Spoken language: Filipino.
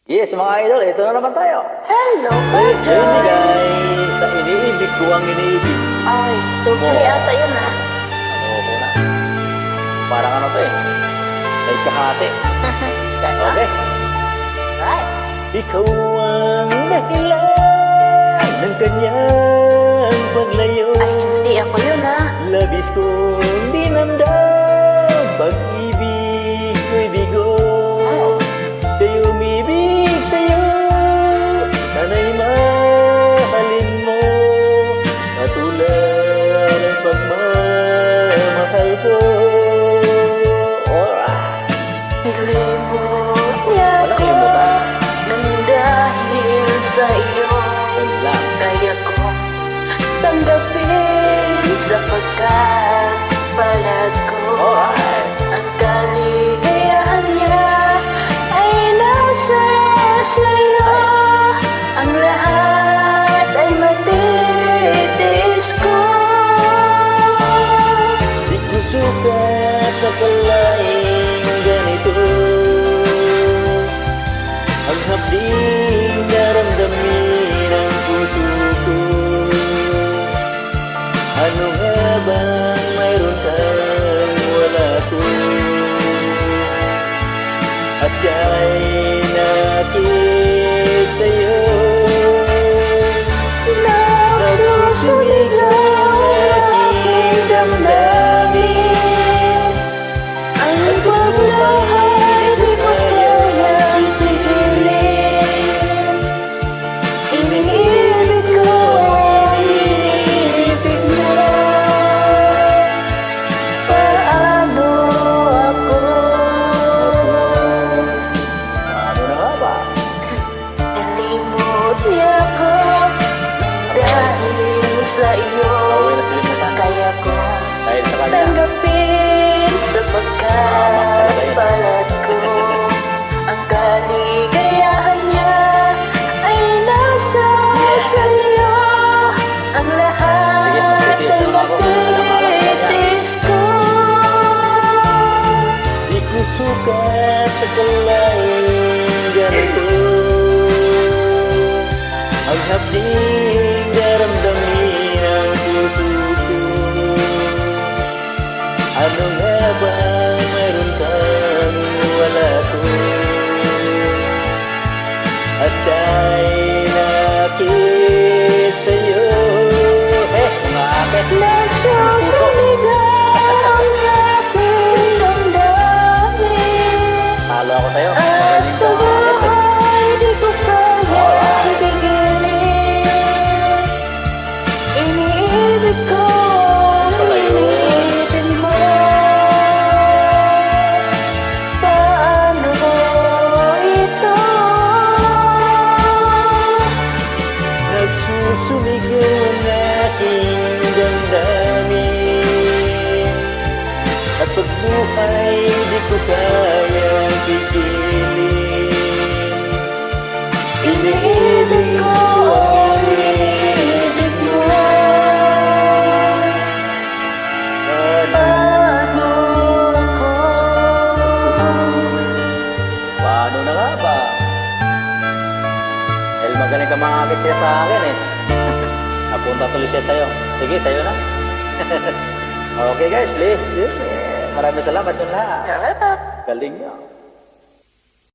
Yes, mga idol, ito na naman tayo. Hello, Please join me Roger. guys sa iniibig ko ang iniibig. Ay, tuloy ata yun ha. Ano ko na? Parang ano to eh. Sa ikahati. Ganda. Okay. Right. Ikaw ang dahilan ng kanyang paglayo. Ay, hindi ako yun ha. Labis kong dinamdam pag-ibig ko'y bigo. Oh. Sa'yo umibig sa'yo, sana'y mahalin mo katulad ng pagmamahal ko. Alright! Nilimot niya Wala ko kalimutan. nang dahil sa iyo. Wala. Kaya ko tanggapin sapagkat palad ko. Alright! Ang kaligayahan niya ay nasa sa'yo. Ang lahat ay matitiis ko. Di ko sukat akalaing ganito ang hapding naramdamin ng puso ko. Ano nga bang mayroon kang wala ko? At siya'y nakit sa'yo. Nagsusumigaw ang aking damdamin. Ang paglahay di ko kayang pigilin. Iniibig ko ang iniibig mo. Paano ako? Ano na nga ba? Nalimot niya ko dahil sa iyo. Away na silimutan. Kaya ko Dahil sa kanya. tanggapin sapagkat palad ko. Ang kaligayahan niya ay nasa sa'yo. Ang lahat ay matitis ko. Di ko sukat akalaing ganito ang hapding daramdamin ang puso ko. Ano nga bang mayroon kang wala ko? At siya'y nakit sa'yo. Umakit. Nagsusumigaw ang aking damdamin. Talo ako sa'yo. At Magaling ka umakit. buhay di ko kayang pigilin. Iniibig ko ang Pala yun. iniibig mo. Paano ito? Nagsusumigaw ang aking damdamin. At pagbuhay di ko kayang pigilin. Iniibig ko ang iniibig mo. Paano ako? Paano na nga ba? Dahil magaling ka mangakit siya sa akin eh. Napunta tuloy siya sa'yo. Sige, sa'yo na. Okay guys, please. Maraming salamat yun lahat. Salamat. Galing niya.